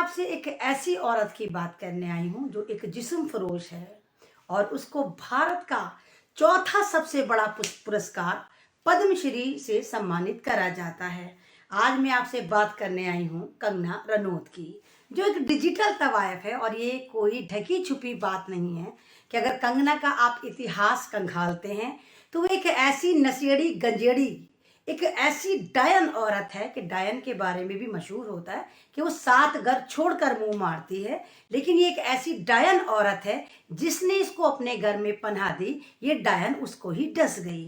आपसे एक ऐसी औरत की बात करने आई हूँ जो एक जिस्म फरोश है और उसको भारत का चौथा सबसे बड़ा पुरस्कार पद्मश्री से सम्मानित करा जाता है। आज मैं आपसे बात करने आई हूँ कंगना रनौत की, जो एक डिजिटल तवायफ है। और ये कोई ढकी छुपी बात नहीं है कि अगर कंगना का आप इतिहास खंगालते हैं तो वो एक ऐसी नशेड़ी गंजेड़ी, एक ऐसी डायन औरत है कि डायन के बारे में भी मशहूर होता है कि वो 7 घर छोड़कर मुंह मारती है, लेकिन ये एक ऐसी डायन औरत है जिसने इसको अपने घर में पनाह दी। ये डायन उसको ही डस गई।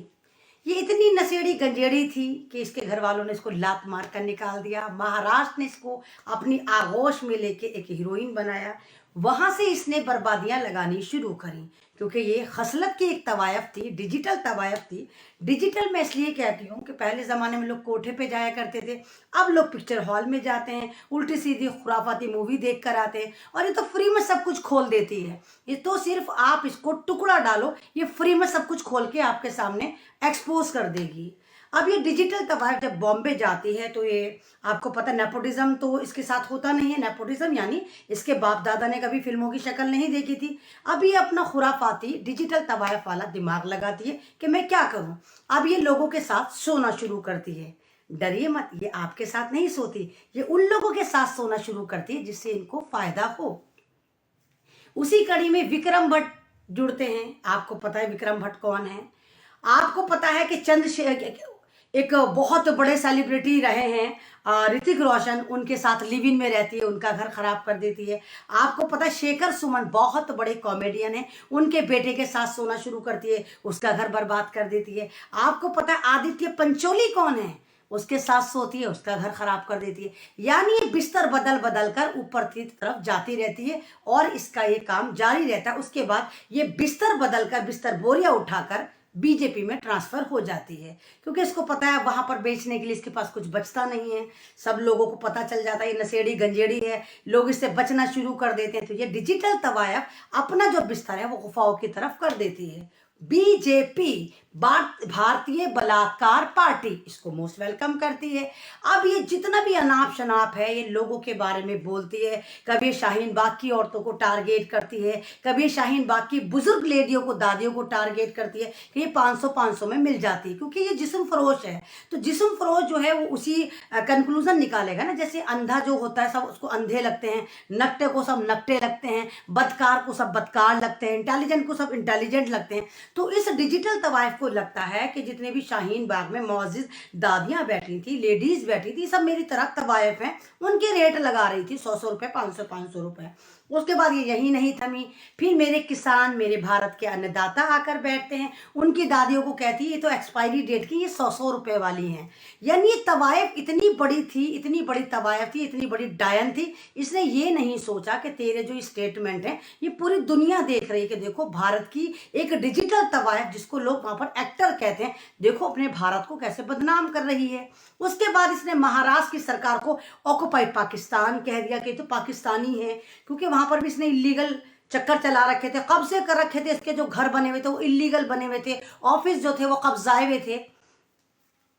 ये इतनी नशेड़ी गंजेड़ी थी कि इसके घर वालों ने इसको लात मार कर निकाल दिया। महाराष्ट्र ने इसको अपनी आगोश में लेके एक हीरोइन बनाया। वहां से इसने बर्बादियां लगानी शुरू करी, क्योंकि ये खसलत की एक तवायफ थी, डिजिटल तवायफ थी। डिजिटल मैं इसलिए कहती हूँ कि पहले ज़माने में लोग कोठे पे जाया करते थे, अब लोग पिक्चर हॉल में जाते हैं, उल्टी सीधी खुराफाती मूवी देख कर आते हैं। और ये तो फ्री में सब कुछ खोल देती है। ये तो सिर्फ आप इसको टुकड़ा डालो, ये फ्री में सब कुछ खोल के आपके सामने एक्सपोज कर देगी। अब ये डिजिटल तवायफ जब बॉम्बे जाती है तो ये आपको पता, नेपोटिज्म तो इसके साथ होता नहीं है। नेपोटिज्म यानी इसके बाप दादा ने कभी फिल्मों की शक्ल नहीं देखी थी। अब ये अपना खुराफाती डिजिटल तवायफ वाला दिमाग लगाती है कि मैं क्या करूं। अब ये लोगों के साथ सोना शुरू करती है। डरिए मत, ये आपके साथ नहीं सोती, ये उन लोगों के साथ सोना शुरू करती है जिससे इनको फायदा हो। उसी कड़ी में विक्रम भट्ट जुड़ते हैं। आपको पता है विक्रम भट्ट कौन है? आपको पता है कि एक बहुत बड़े सेलिब्रिटी रहे हैं ऋतिक रोशन, उनके साथ लिव इन में रहती है, उनका घर खराब कर देती है। आपको पता है शेखर सुमन बहुत बड़े कॉमेडियन हैं, उनके बेटे के साथ सोना शुरू करती है, उसका घर बर्बाद कर देती है। आपको पता है आदित्य पंचोली कौन है? उसके साथ सोती है, उसका घर खराब कर देती है। यानी ये बिस्तर बदल बदल कर ऊपर की तरफ जाती रहती है और इसका ये काम जारी रहता है। उसके बाद ये बिस्तर बदल कर, बिस्तर बोरिया उठाकर बीजेपी में ट्रांसफर हो जाती है, क्योंकि इसको पता है वहां पर बेचने के लिए इसके पास कुछ बचता नहीं है। सब लोगों को पता चल जाता है ये नशेड़ी गंजेड़ी है, लोग इससे बचना शुरू कर देते हैं। तो ये डिजिटल तवायफ अपना जो बिस्तर है वो गुफाओं की तरफ कर देती है। बीजेपी, भारतीय बलात्कार पार्टी, इसको मोस्ट वेलकम करती है। अब ये जितना भी अनाप शनाप है ये लोगों के बारे में बोलती है। कभी शाहीन बाग की औरतों को टारगेट करती है, कभी शाहीन बाग की बुजुर्ग लेडियों को, दादियों को टारगेट करती है कि ये 500 में मिल जाती है, क्योंकि ये जिस्म फरोश है। तो जिस्म फरोश जो है वो उसी कंक्लूजन निकालेगा ना, जैसे अंधा जो होता है सब उसको अंधे लगते हैं, नकटे को सब नकटे लगते हैं, बदकार को सब बदकार लगते हैं, इंटेलिजेंट को सब इंटेलिजेंट लगते हैं। तो इस डिजिटल तवायफ को लगता है कि जितने भी शाहीन बाग में मौजूद दादियां बैठी थी, लेडीज बैठी थी, सब मेरी तरह तवायफ हैं। उनके रेट लगा रही थी 100 रुपए, 500 रुपए। उसके बाद ये यही नहीं थमी, फिर मेरे किसान, मेरे भारत के अन्नदाता आकर बैठते हैं, उनकी दादियों को कहती है ये तो एक्सपायरी डेट की, ये 100 रुपए वाली हैं। यानी ये तवायफ इतनी बड़ी थी, इतनी बड़ी तवायफ थी, इतनी बड़ी डायन थी। इसने ये नहीं सोचा कि तेरे जो स्टेटमेंट है ये पूरी दुनिया देख रही है कि देखो भारत की एक डिजिटल तवायफ, जिसको लोग वहां पर एक्टर कहते हैं, देखो अपने भारत को कैसे बदनाम कर रही है। उसके बाद इसने महाराष्ट्र की सरकार को ऑक्युपाइड पाकिस्तान कह दिया कि तो पाकिस्तानी है, क्योंकि वहां पर भी इसने इलीगल चक्कर चला रखे थे, कब्जे कर रखे थे। इसके जो घर बने हुए थे वो इलीगल बने हुए थे, ऑफिस जो थे वो कब्जाए हुए थे।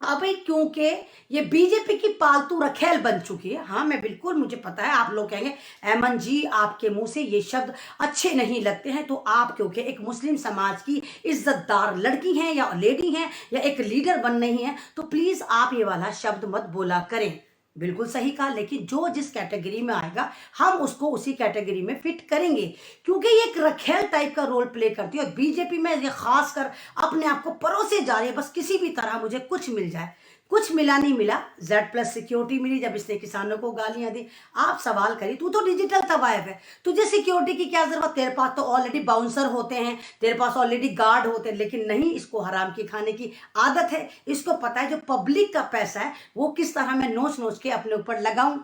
अब क्योंकि ये बीजेपी की पालतू रखेल बन चुकी है। हाँ मैं बिल्कुल, मुझे पता है आप लोग कहेंगे ऐमन जी आपके मुंह से ये शब्द अच्छे नहीं लगते हैं, तो आप क्योंकि एक मुस्लिम समाज की इज्जतदार लड़की हैं या लेडी हैं या एक लीडर बन रही हैं, तो प्लीज आप ये वाला शब्द मत बोला करें। बिल्कुल सही कहा, लेकिन जो जिस कैटेगरी में आएगा हम उसको उसी कैटेगरी में फिट करेंगे, क्योंकि ये एक रखेल टाइप का रोल प्ले करती है। और बीजेपी में ये खास कर अपने आप को परोसे जा रही है, बस किसी भी तरह मुझे कुछ मिल जाए। कुछ मिला नहीं मिला, Z+ सिक्योरिटी मिली जब इसने किसानों को गालियां दी। आप सवाल करिए, तू तो डिजिटल तवायफ है, तुझे सिक्योरिटी की क्या जरूरत? तेरे पास तो ऑलरेडी बाउंसर होते हैं, तेरे पास ऑलरेडी गार्ड होते हैं। लेकिन नहीं, इसको हराम की खाने की आदत है। इसको पता है जो पब्लिक का पैसा है वो किस तरह मैं नोच नोच के अपने ऊपर लगाऊं।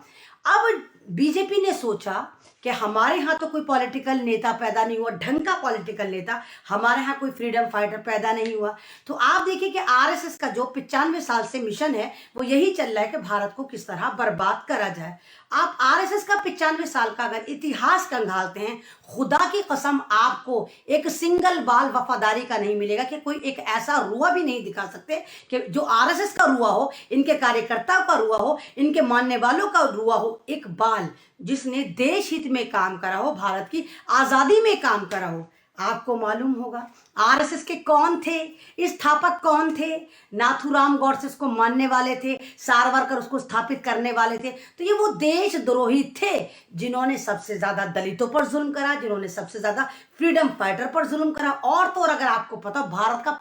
अब बीजेपी ने सोचा कि हमारे यहाँ तो कोई पॉलिटिकल नेता पैदा नहीं हुआ, ढंग का पॉलिटिकल नेता, हमारे यहाँ कोई फ्रीडम फाइटर पैदा नहीं हुआ। तो आप देखिए कि आरएसएस का जो 95 साल से मिशन है वो यही चल रहा है कि भारत को किस तरह बर्बाद करा जाए। आप आरएसएस का 95 साल का अगर इतिहास खंगालते हैं, खुदा की कसम आपको एक सिंगल बाल वफादारी का नहीं मिलेगा, कि कोई एक ऐसा रुआ भी नहीं दिखा सकते कि जो आरएसएस का रुआ हो, इनके कार्यकर्ताओं का रुआ हो, इनके मानने वालों का रुआ हो, एक बार मिसाल जिसने देश हित में काम करा हो, भारत की आजादी में काम करा हो। आपको मालूम होगा आरएसएस के कौन थे, स्थापक कौन थे? नाथूराम गॉडसे को मानने वाले थे, सावरकर उसको स्थापित करने वाले थे। तो ये वो देशद्रोही थे जिन्होंने सबसे ज्यादा दलितों पर जुल्म करा, जिन्होंने सबसे ज्यादा फ्रीडम फाइटर पर जुल्म करा। और तो और अगर आपको पता, भारत का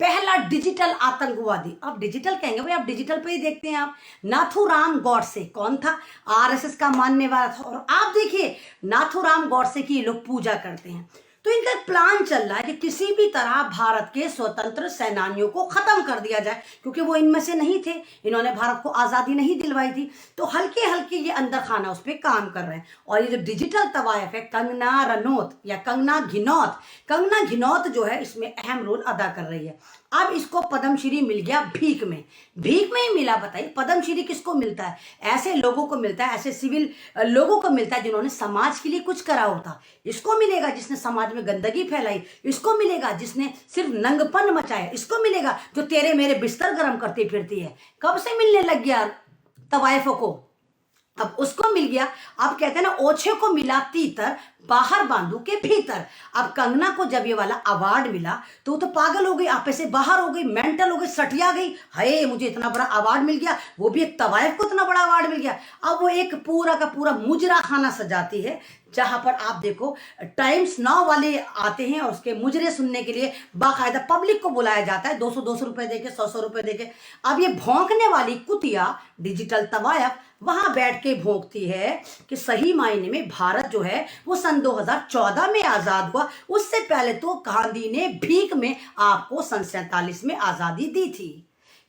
पहला डिजिटल आतंकवादी, आप डिजिटल कहेंगे भाई, आप डिजिटल पे ही देखते हैं आप। नाथूराम गॉडसे कौन था? आरएसएस का मानने वाला था। और आप देखिए नाथूराम गॉडसे की ये लोग पूजा करते हैं। तो इनका एक प्लान चल रहा है कि किसी भी तरह भारत के स्वतंत्र सेनानियों को खत्म कर दिया जाए, क्योंकि वो इनमें से नहीं थे, इन्होंने भारत को आजादी नहीं दिलवाई थी। तो हल्के हल्के ये अंदर खाना उस पर काम कर रहे हैं। और ये जो डिजिटल तवायफ है, कंगना रनौत या कंगना घिनौत जो है इसमें अहम रोल अदा कर रही है। अब इसको पद्मश्री मिल गया भीख में ही मिला। बताइए पद्मश्री किसको मिलता है? ऐसे लोगों को मिलता है, ऐसे सिविल लोगों को मिलता है जिन्होंने समाज के लिए कुछ करा होता। इसको मिलेगा जिसने समाज में गंदगी फैलाई, इसको मिलेगा जिसने सिर्फ नंगपन मचाया, इसको मिलेगा जो तेरे मेरे बिस्तर गर्म करती फिरती है। कब से मिलने लग गया तवायफों को? अब उसको मिल गया। अब कहते हैं ना, ओछे को मिला तीतर, बाहर बांधू के भीतर। अब कंगना को जब ये वाला अवार्ड मिला तो वो तो पागल हो गई, आपे से बाहर हो गई, मेंटल हो गई, सटिया गई। हाय मुझे इतना बड़ा अवार्ड मिल गया, वो भी एक तवायफ को इतना बड़ा अवार्ड मिल गया। अब वो एक पूरा का पूरा मुजरा खाना सजाती है, जहां पर आप देखो टाइम्स नाउ वाले आते हैं और उसके मुजरे सुनने के लिए बाकायदा पब्लिक को बुलाया जाता है, 200 रुपए देके, 100 रुपए देके। अब ये भौंकने वाली कुतिया डिजिटल तवायफ वहां बैठ के भोंकती है कि सही मायने में भारत जो है वो सन 2014 में आजाद हुआ। उससे पहले तो गांधी ने भीख में आपको सन 47 में आजादी दी थी।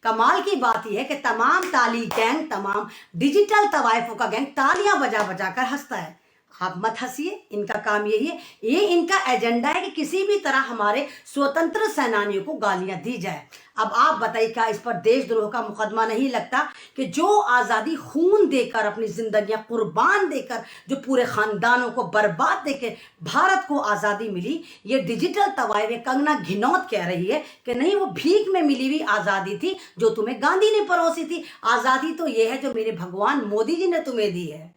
कमाल की बात यह है कि तमाम ताली गैंग, तमाम डिजिटल तवायफों का गैंग तालियां बजा बजा कर हंसता है। आप मत हंसिए, इनका काम यही है, ये इनका एजेंडा है कि किसी भी तरह हमारे स्वतंत्र सेनानियों को गालियां दी जाए। अब आप बताइए क्या इस पर देशद्रोह का मुकदमा नहीं लगता कि जो आज़ादी खून देकर, अपनी जिंदगियां कुर्बान देकर, जो पूरे खानदानों को बर्बाद देकर भारत को आज़ादी मिली, ये डिजिटल तवायफ कंगना घिनौत कह रही है कि नहीं, वो भीख में मिली हुई आज़ादी थी जो तुम्हें गांधी ने परोसी थी। आज़ादी तो ये है जो मेरे भगवान मोदी जी ने तुम्हें दी है।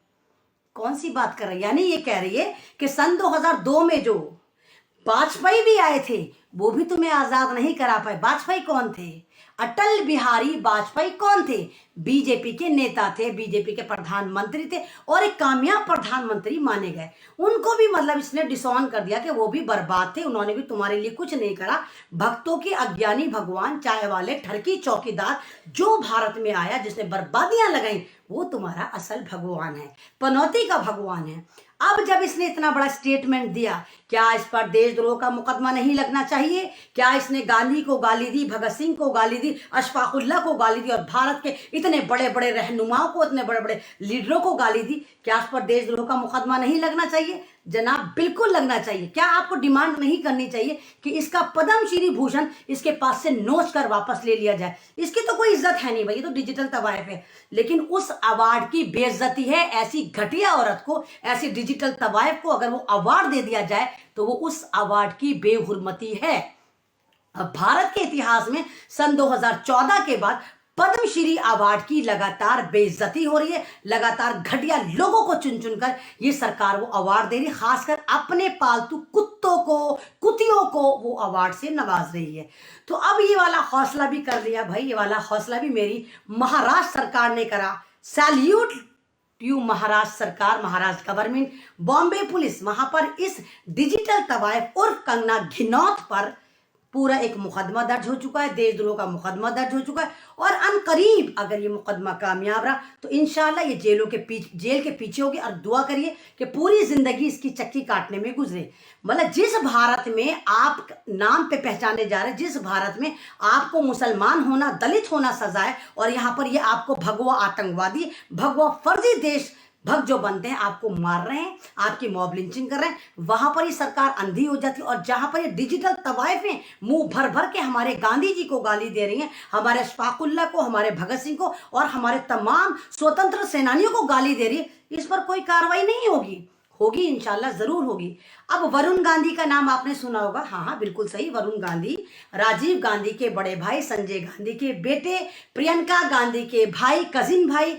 कौन सी बात कर रही है? यानी ये कह रही है कि सन 2002 में जो वाजपेयी भी आए थे वो भी तुम्हें आजाद नहीं करा पाए। वाजपेयी कौन थे? अटल बिहारी वाजपेयी कौन थे? बीजेपी के नेता थे, बीजेपी के प्रधानमंत्री थे और एक कामयाब प्रधानमंत्री माने गए। उनको भी मतलब इसने डिसऑन कर दिया कि वो भी बर्बाद थे, उन्होंने भी तुम्हारे लिए कुछ नहीं करा। भक्तों के अज्ञानी भगवान, चाय वाले, ठरकी चौकीदार जो भारत में आया, जिसने बर्बादियां लगाई, वो तुम्हारा असल भगवान है, पनौती का भगवान है। अब जब इसने इतना बड़ा स्टेटमेंट दिया, क्या इस पर देशद्रोह का मुकदमा नहीं लगना चाहिए? क्या इसने गांधी को गाली दी, भगत सिंह को गाली दी, अशफाकुल्ला को गाली दी और भारत के इतने बड़े बड़े रहनुमाओं को, इतने बड़े बड़े लीडरों को गाली दी? क्या इस पर देशद्रोह का मुकदमा नहीं लगना चाहिए? जनाब बिल्कुल लगना चाहिए। क्या आपको डिमांड नहीं करनी चाहिए कि इसका पद्मश्री भूषण इसके पास से नोच कर वापस ले लिया जाए? इसकी तो कोई इज्जत है नहीं भाई, ये तो डिजिटल तवायफ है। लेकिन उस अवार्ड की बेइज्जती है। ऐसी घटिया औरत को, ऐसी डिजिटल तवायफ को अगर वो अवार्ड दे दिया जाए तो वो उस अवार्ड की बेहुरमती है। अब भारत के इतिहास में सन 2014 के बाद पद्मश्री अवार्ड की लगातार बेइज्जती हो रही है। लगातार घटिया लोगों को चुन चुनकर ये सरकार वो अवार्ड दे रही है, खासकर अपने पालतू कुत्तों को, कुतियों को वो अवार्ड से नवाज रही है। तो अब ये वाला हौसला भी कर लिया भाई, ये वाला हौसला भी मेरी महाराष्ट्र सरकार ने करा। सैल्यूट यू महाराष्ट्र सरकार, महाराष्ट्र गवर्नमेंट, बॉम्बे पुलिस, वहां पर इस डिजिटल तवायफ और कंगना घिनौत पर पूरा एक मुकदमा दर्ज हो चुका है, देशद्रोह का मुकदमा दर्ज हो चुका है। और अनकरीब अगर ये मुकदमा कामयाब रहा तो इंशाल्लाह ये जेल के पीछे होगी। और दुआ करिए कि पूरी जिंदगी इसकी चक्की काटने में गुजरे। मतलब जिस भारत में आप नाम पे पहचाने जा रहे हैं, जिस भारत में आपको मुसलमान होना, दलित होना सजा है, और यहाँ पर ये आपको भगवा आतंकवादी, भगवा फर्जी देश भक्त जो बनते हैं आपको मार रहे हैं, आपकी मॉब लिंचिंग कर रहे हैं, वहां पर ये सरकार अंधी हो जाती है। और जहां पर ये डिजिटल तवायफें मुंह भर भर के हमारे गांधी जी को गाली दे रही हैं, हमारे अशफाकुल्ला को, हमारे भगत सिंह को और हमारे तमाम स्वतंत्र सेनानियों को गाली दे रही है, इस पर कोई कार्रवाई नहीं होगी इंशाल्लाह जरूर होगी। अब वरुण गांधी का नाम आपने सुना होगा। हाँ, बिल्कुल सही, वरुण गांधी राजीव गांधी के बड़े भाई, संजय गांधी के बेटे, प्रियंका गांधी के भाई, कजिन भाई,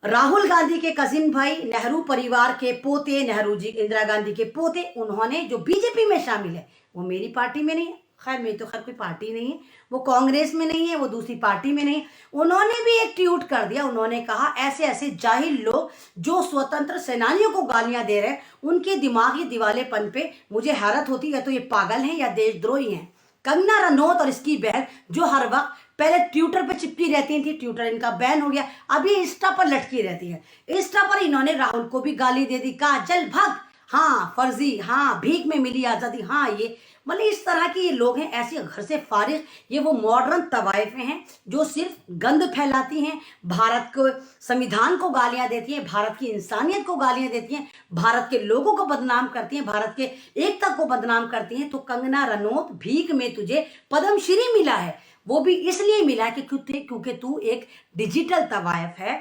राहुल गांधी के कजिन भाई, नेहरू परिवार के पोते, नेहरू जी इंदिरा गांधी के पोते, उन्होंने जो बीजेपी में शामिल है, वो मेरी पार्टी में नहीं है। खैर मेरी तो खैर कोई पार्टी नहीं है, वो कांग्रेस में नहीं है, वो दूसरी पार्टी में नहीं है। उन्होंने भी एक ट्वीट कर दिया। उन्होंने कहा ऐसे ऐसे जाहिल लोग जो स्वतंत्र सेनानियों को गालियां दे रहे हैं, उनके दिमागी दिवालेपन पे मुझे हैरत होती है, तो ये पागल हैं या देशद्रोही हैं। कंगना रनौत और इसकी बहन जो हर वक्त पहले ट्विटर पे चिपकी रहती थी, ट्विटर इनका बैन हो गया, अभी इंस्टा पर लटकी रहती है। इंस्टा पर इन्होंने राहुल को भी गाली दे दी, कहा जल भग, हाँ फर्जी, हाँ भीख में मिली आजादी, हाँ ये मतलब इस तरह के ये लोग हैं, ऐसे घर से फारिग। ये वो मॉडर्न तवाइफें हैं जो सिर्फ गंद फैलाती हैं, भारत को संविधान को गालियां देती हैं, भारत की इंसानियत को गालियां देती हैं, भारत के लोगों को बदनाम करती हैं, भारत के एकता को बदनाम करती हैं। तो कंगना रनौत, भीख में तुझे पद्मश्री मिला है, वो भी इसलिए मिला है क्योंकि तू एक डिजिटल तवायफ है।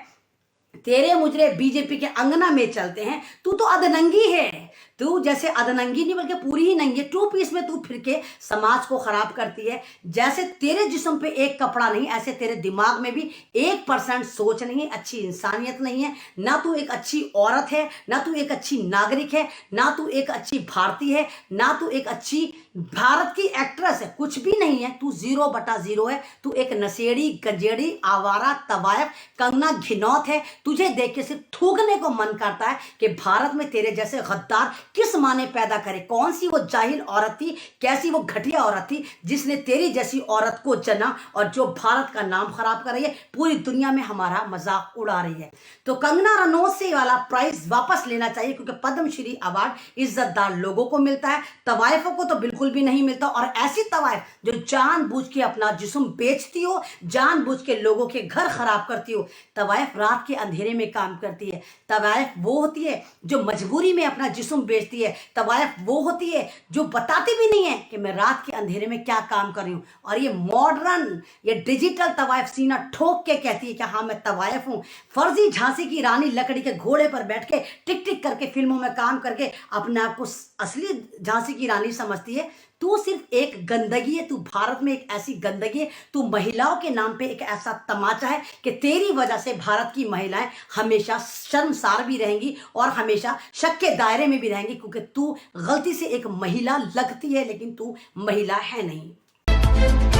तेरे मुजरे बीजेपी के अंगना में चलते हैं, तू तो अधनंगी है। तू जैसे अधनंगी नहीं बल्कि पूरी ही नंगी, 2 पीस में तू फिर के समाज को खराब करती है। जैसे तेरे जिस्म पे एक कपड़ा नहीं, ऐसे तेरे दिमाग में भी 1% सोच नहीं है, अच्छी इंसानियत नहीं है। ना तू एक अच्छी औरत है, ना तू एक अच्छी नागरिक है, ना तू एक अच्छी भारतीय है, ना तू एक अच्छी भारत की एक्ट्रेस है, कुछ भी नहीं है। तू 0/0 है। तू एक नशेड़ी, गंजेड़ी, आवारा तवायफ, कंगना घिनौत है। तुझे देख के सिर्फ थूकने को मन करता है कि भारत में तेरे जैसे गद्दार किस माँ ने पैदा करे। कौन सी वो जाहिल औरत थी, कैसी वो घटिया औरत थी जिसने तेरी जैसी औरत को जना और जो भारत का नाम खराब कर रही है, पूरी दुनिया में हमारा मजाक उड़ा रही है। तो कंगना रनौत से वाला प्राइज वापस लेना चाहिए, क्योंकि पद्मश्री अवार्ड इज्जतदार लोगों को मिलता है, तवायफों को तो बिल्कुल भी नहीं मिलता। और ऐसी तवायफ जो जानबूझ के अपना जिस्म बेचती हो, जानबूझ के लोगों के घर खराब करती हो, तवायफ रात के अंधेरे में काम करती है। तवायफ वो होती है जो मजबूरी में अपना जिस्म बेचती है। तवायफ वो होती है जो बताती भी नहीं है कि मैं रात के अंधेरे में क्या काम कर रही हूँ। और ये मॉडर्न, ये डिजिटल तवायफ सीना ठोक के कहती है कि हाँ मैं तवायफ हूँ। फर्जी झांसी की रानी लकड़ी के घोड़े पर बैठ के टिक टिक करके फिल्मों में काम करके अपने आप को असली झांसी की रानी समझती है। तू सिर्फ एक गंदगी है, तू भारत में एक ऐसी गंदगी है, तू महिलाओं के नाम पे एक ऐसा तमाचा है कि तेरी वजह से भारत की महिलाएं हमेशा शर्मसार भी रहेंगी और हमेशा शक के दायरे में भी रहेंगी, क्योंकि तू गलती से एक महिला लगती है लेकिन तू महिला है नहीं।